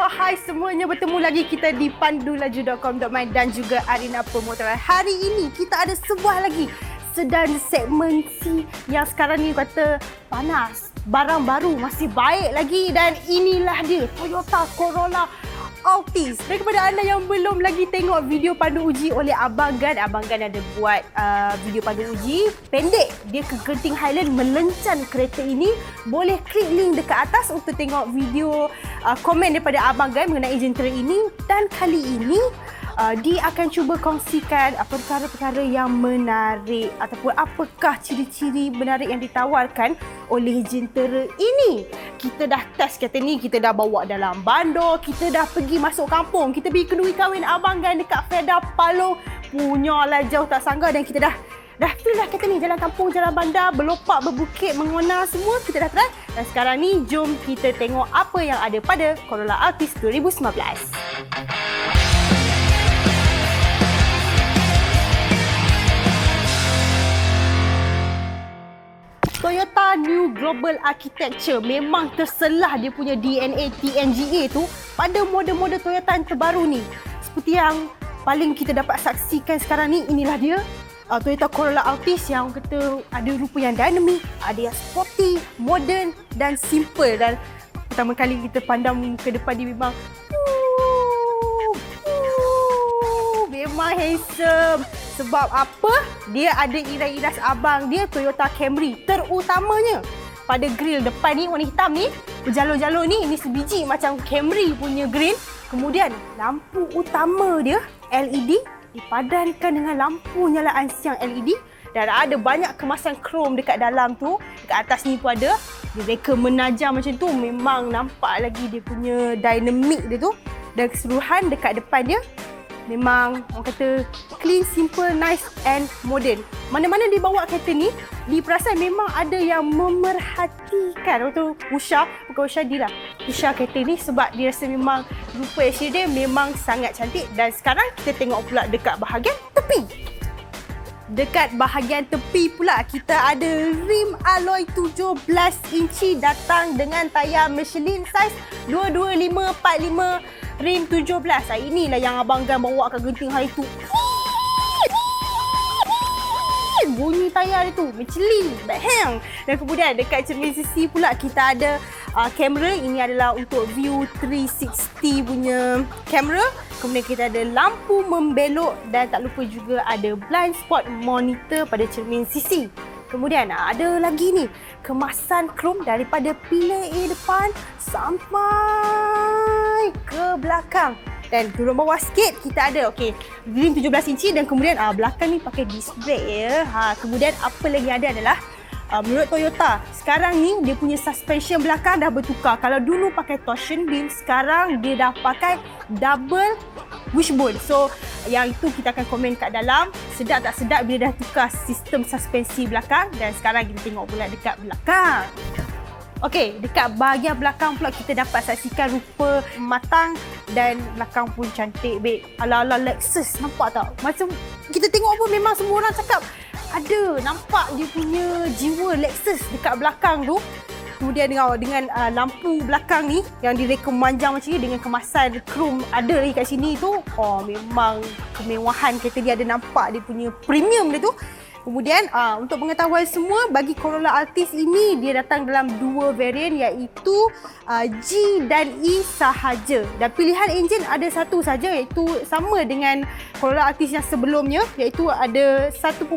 Hai semuanya, bertemu lagi kita di pandulaju.com.my dan juga Arina Pemotoran. Hari ini kita ada sebuah lagi sedan segmen C yang sekarang ni kata panas. Barang baru masih baik lagi dan inilah dia Toyota Corolla Altis. Dan kepada anda yang belum lagi tengok video pandu uji oleh Abang Gan ada buat video pandu uji pendek. Dia ke Genting Highland melencan kereta ini. Boleh klik link dekat atas untuk tengok video komen daripada Abang Gan mengenai jentera ini. Dan kali ini dia akan cuba kongsikan perkara-perkara yang menarik ataupun apakah ciri-ciri menarik yang ditawarkan oleh jentera ini. Kita dah test kereta ni, kita dah bawa dalam bandar, kita dah pergi masuk kampung, kita pergi kenduri kahwin Abang Gan dekat Fedah Paloh. Punyalah jauh tak sangka dan kita dah feel lah kereta ni, jalan kampung, jalan bandar, berlopak, berbukit, mengona semua kita dah try. Dan sekarang ni jom kita tengok apa yang ada pada Corolla Altis 2019. Toyota New Global Architecture memang terselah dia punya DNA TNGA tu pada model-model Toyota yang terbaru ni. Seperti yang paling kita dapat saksikan sekarang ni, inilah dia Toyota Corolla Altis yang kata ada rupa yang dinamik, ada yang sporty, modern dan simple. Dan pertama kali kita pandang ke depan dia memang handsome. Sebab apa? Dia ada iras-iras abang dia Toyota Camry. Terutamanya pada grill depan ni warna hitam ni, berjalur-jalur ni, ini sebiji macam Camry punya grill. Kemudian lampu utama dia LED dipadankan dengan lampu nyalaan siang LED dan ada banyak kemasan krom dekat dalam tu. Dekat atas ni pun ada. Dia reka menajam macam tu, memang nampak lagi dia punya dinamik dia tu. Dan keseluruhan dekat depan dia memang orang kata clean, simple, nice and modern. Mana-mana dia bawa kereta ni, diperasan memang ada yang memerhatikan. Waktu bukan Usha dia lah. Usha kereta ni sebab dia rasa memang rupa exterior dia memang sangat cantik. Dan sekarang kita tengok pula dekat bahagian tepi. Dekat bahagian tepi pula kita ada rim alloy 17 inci datang dengan tayar Michelin size 225/45 rim 17. Inilah yang Abang Gan bawa kat Genting hari tu. Bunyi tayar dia tu Michelin, bang. Dan kemudian dekat cermin sisi pula kita ada kamera. Ini adalah untuk view 360 punya kamera. Kemudian kita ada lampu membelok dan tak lupa juga ada blind spot monitor pada cermin sisi. Kemudian ada lagi ni kemasan krom daripada pillar A depan sampai ke belakang. Dan turun bawah sikit kita ada rim 17 inci dan kemudian belakang ni pakai disc brake ya. Kemudian apa lagi ada adalah menurut Toyota sekarang ni dia punya suspension belakang dah bertukar. Kalau dulu pakai torsion beam, sekarang dia dah pakai double wishbone. So yang itu kita akan komen kat dalam, sedap tak sedap bila dah tukar sistem suspensi belakang. Dan sekarang kita tengok pula dekat belakang. Dekat bahagian belakang pula kita dapat saksikan rupa matang dan belakang pun cantik, babe. Ala-ala Lexus, nampak tak? Macam kita tengok pun memang semua orang cakap ada, nampak dia punya jiwa Lexus dekat belakang tu. Kemudian dengan lampu belakang ni yang direka memanjang macam ni dengan kemasan krom ada lagi kat sini tu. Memang kemewahan kereta dia, ada nampak dia punya premium dia tu. Kemudian untuk pengetahuan semua, bagi Corolla Altis ini dia datang dalam dua varian iaitu G dan E sahaja. Dan pilihan enjin ada satu saja iaitu sama dengan Corolla Altis yang sebelumnya iaitu ada 1.8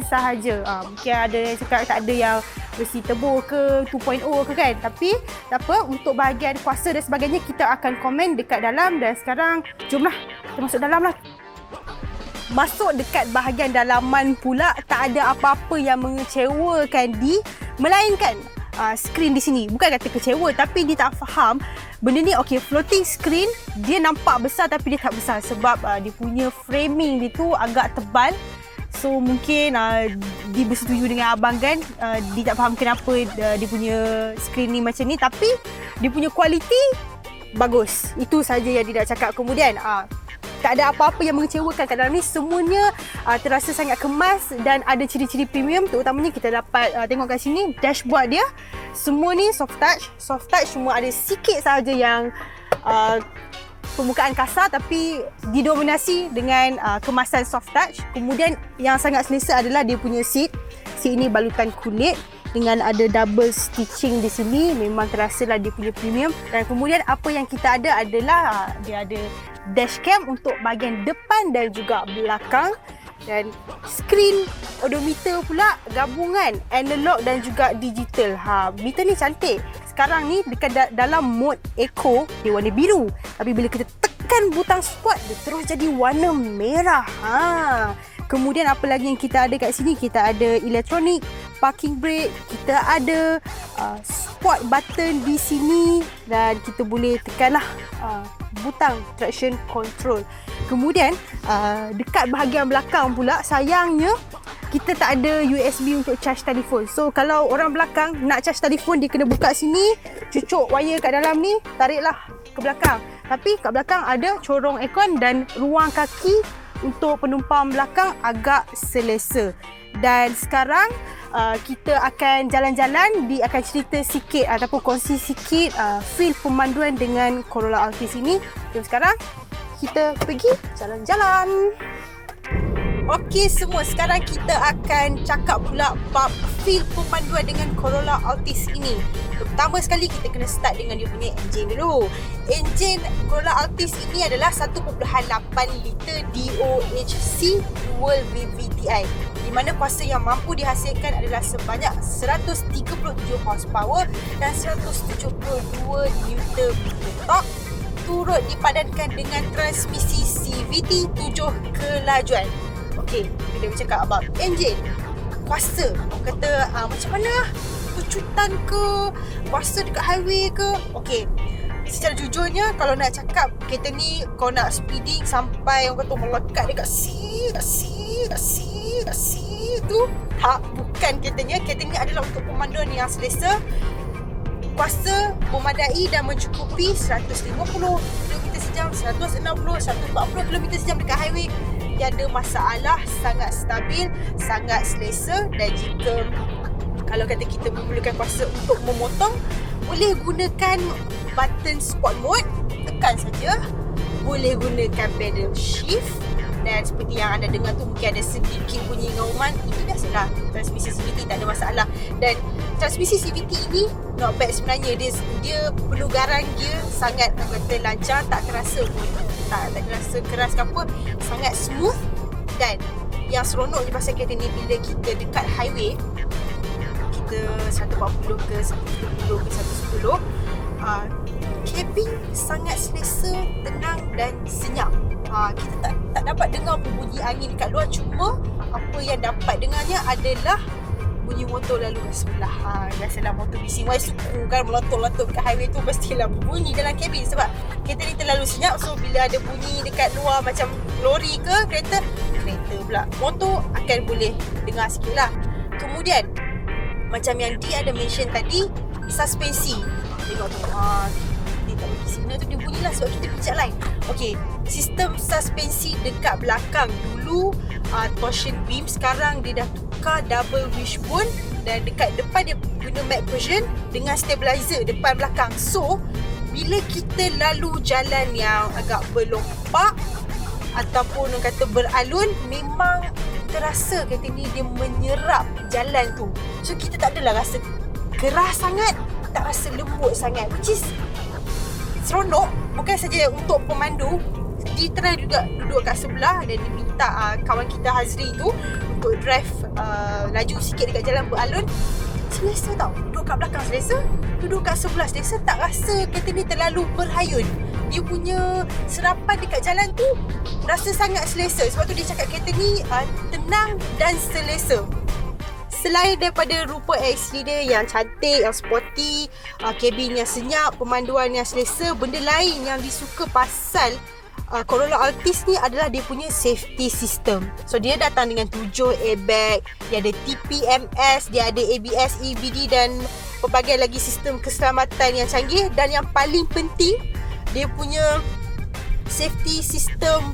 sahaja. Mungkin ada yang cakap tak ada yang versi turbo ke 2.0 ke kan. Tapi tak apa, untuk bahagian kuasa dan sebagainya kita akan komen dekat dalam. Dan sekarang jomlah kita masuk dalam lah. Masuk dekat bahagian dalaman pula, tak ada apa-apa yang mengecewakan melainkan skrin di sini. Bukan kata kecewa, tapi dia tak faham benda ni. Floating screen dia nampak besar tapi dia tak besar sebab dia punya framing dia tu agak tebal. So mungkin dia bersetuju dengan Abang Gan, dia tak faham kenapa dia punya skrin ni macam ni, tapi dia punya kualiti bagus. Itu saja yang dia nak cakap. Kemudian tak ada apa-apa yang mengecewakan kat dalam ni. Semuanya terasa sangat kemas dan ada ciri-ciri premium. Terutamanya kita dapat tengok kat sini dashboard dia. Semua ni soft touch. Soft touch cuma ada sikit sahaja yang permukaan kasar tapi didominasi dengan kemasan soft touch. Kemudian yang sangat selesa adalah dia punya seat. Seat ini balutan kulit dengan ada double stitching di sini, memang terasa lah dia punya premium. Dan kemudian apa yang kita ada adalah dia ada dashcam untuk bahagian depan dan juga belakang, dan skrin odometer pula gabungan analog dan juga digital. Meter ni cantik. Sekarang ni dekat dalam mode eco dia warna biru, tapi bila kita tekan butang sport dia terus jadi warna merah. Kemudian apa lagi yang kita ada kat sini? Kita ada electronic parking brake, kita ada sport button di sini dan kita boleh tekanlah butang traction control. Kemudian dekat bahagian belakang pula sayangnya kita tak ada USB untuk charge telefon. So kalau orang belakang nak charge telefon, dia kena buka sini, cucuk wire kat dalam ni, tariklah ke belakang. Tapi kat belakang ada corong aircon dan ruang kaki untuk penumpang belakang agak selesa. Dan sekarang kita akan jalan-jalan, akan cerita sikit ataupun kongsi sikit feel pemanduan dengan Corolla Altis ini. Jom sekarang kita pergi jalan-jalan. Okey semua, sekarang kita akan cakap pula bab feel pemanduan dengan Corolla Altis ini. Pertama sekali kita kena start dengan dia punya enjin dulu. Enjin Corolla Altis ini adalah 1.8 liter DOHC Dual VVTi, di mana kuasa yang mampu dihasilkan adalah sebanyak 137 horsepower dan 172 Nm torque, turut dipadankan dengan transmisi CVT 7 kelajuan. Okey, bila bercakap about enjin, kuasa, orang kata macam mana? Kecutan ke? Kuasa dekat highway ke? Okey, secara jujurnya kalau nak cakap kereta ni kau nak speeding sampai orang kata melekat dekat C tu, tak, bukan kertanya. Kereta ni adalah untuk pemanduan yang selesa. Kuasa memadai dan mencukupi 150 km sejam, 160, 140 km sejam dekat highway. Tiada masalah, sangat stabil, sangat selesa. Dan jika kalau kata kita memerlukan kuasa untuk memotong, boleh gunakan button sport mode, tekan saja. Boleh gunakan pedal shift, dan seperti yang anda dengar tu mungkin ada sedikit bunyi ngauman, ini dah salah. Transmisi CVT tak ada masalah. Dan transmisi CVT ini not bad sebenarnya. Dia penugaran gear sangat kata lancar, tak terasa pun. Tak terasa keras ke apa, sangat smooth. Dan yang seronoknya pasal kereta ni, bila kita dekat highway, kita 140 ke 130 ke 110, cabin sangat selesa, tenang dan senyap. Kita tak dapat dengar bunyi angin dekat luar. Cuma apa yang dapat dengarnya adalah bunyi motor lalu kat sebelah. Biasalah motor bising suku kan melotot-lotot kat highway tu, pastilah bunyi dalam kabin sebab kereta ni terlalu senyap. So bila ada bunyi dekat luar macam lori ke kereta pula, motor akan boleh dengar sikit lah. Kemudian macam yang dia ada mention tadi, suspensi. Tengok tu, dia tak bagi signal tu, dia bunyilah sebab kita pijak line. Okey, sistem suspensi dekat belakang dulu torsion beam, sekarang dia dah tukar double wishbone, dan dekat depan dia guna matte version dengan stabilizer depan belakang. So bila kita lalu jalan yang agak berlompak ataupun orang kata beralun, memang terasa kereta ni dia menyerap jalan tu. So kita tak adalah rasa keras sangat, tak rasa lembut sangat, which is seronok. Bukan saja untuk pemandu, dia try juga duduk kat sebelah dan dia minta kawan kita Hazri tu untuk drive laju sikit dekat jalan beralun. Selesa tau, duduk kat belakang selesa, duduk kat sebelah selesa, tak rasa kereta ni terlalu berhayun. Dia punya serapan dekat jalan tu rasa sangat selesa. Sebab tu dia cakap kereta ni tenang dan selesa. Selain daripada rupa eksterior dia yang cantik, yang sporty, kabin yang senyap, pemanduan yang selesa, benda lain yang disuka pasal Corolla Altis ni adalah dia punya safety system. So dia datang dengan 7 airbag, dia ada TPMS, dia ada ABS, EBD dan pelbagai lagi sistem keselamatan yang canggih. Dan yang paling penting, dia punya safety system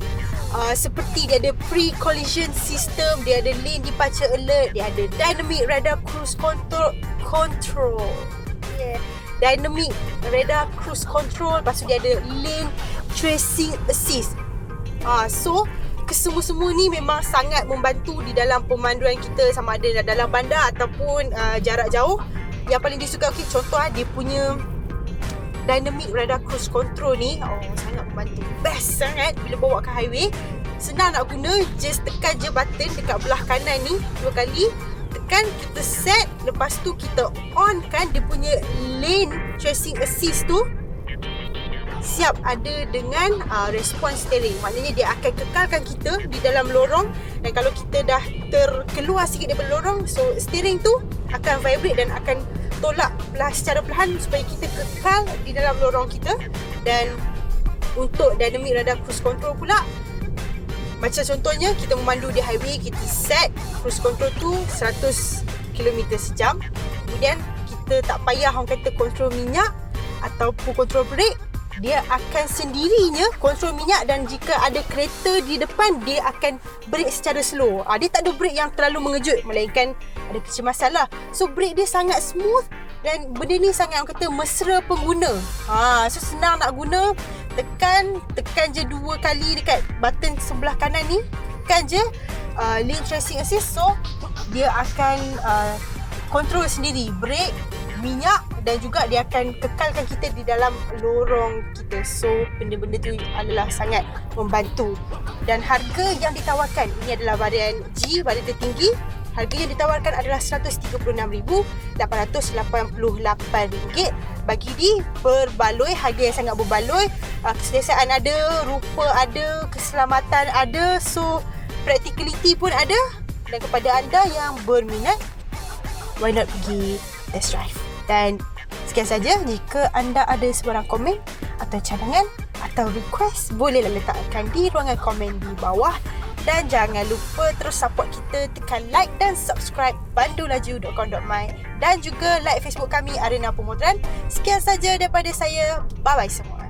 seperti dia ada pre-collision system, dia ada lane departure alert, dia ada dynamic radar cruise control. Yeah. Dynamic Radar Cruise Control. Lepas tu dia ada Lane Tracing Assist. So kesemua-semua ni memang sangat membantu di dalam pemanduan kita, sama ada dalam bandar ataupun jarak jauh. Yang paling disuka, contoh dia punya Dynamic Radar Cruise Control ni sangat membantu. Best sangat bila bawa ke highway. Senang nak guna, just tekan je button dekat belah kanan ni 2 kali. Tekan, kita set, lepas tu kita on kan dia punya Lane Tracing Assist tu. Siap ada dengan response steering. Maknanya dia akan kekalkan kita di dalam lorong. Dan kalau kita dah terkeluar sikit daripada lorong, so steering tu akan vibrate dan akan tolak secara perlahan supaya kita kekal di dalam lorong kita. Dan untuk Dynamic Radar Cruise Control pula, macam contohnya kita memandu di highway, kita set cruise control tu 100 km sejam. Kemudian kita tak payah orang kata kontrol minyak ataupun kontrol brake. Dia akan sendirinya kontrol minyak, dan jika ada kereta di depan, dia akan brake secara slow. Dia tak ada brake yang terlalu mengejut, melainkan ada kecemasan lah. So brake dia sangat smooth dan benda ni sangat orang kata mesra pengguna. So senang nak guna. Tekan je 2 kali dekat button sebelah kanan ni. Tekan je Lane Tracing Assist. So dia akan kontrol sendiri brake, minyak, dan juga dia akan kekalkan kita di dalam lorong kita. So benda-benda tu adalah sangat membantu. Dan harga yang ditawarkan, ini adalah varian G, varian tertinggi. Harga yang ditawarkan adalah RM136,888. Bagi di berbaloi, harga yang sangat berbaloi. Keselesaan ada, rupa ada, keselamatan ada, so practicality pun ada. Dan kepada anda yang berminat, why not pergi test drive. Dan sekian saja. Jika anda ada sebarang komen atau cadangan atau request, bolehlah letakkan di ruangan komen di bawah. Dan jangan lupa terus support kita, tekan like dan subscribe bandulaju.com.my, dan juga like Facebook kami Arena Pemoderan. Sekian saja daripada saya. Bye-bye semua.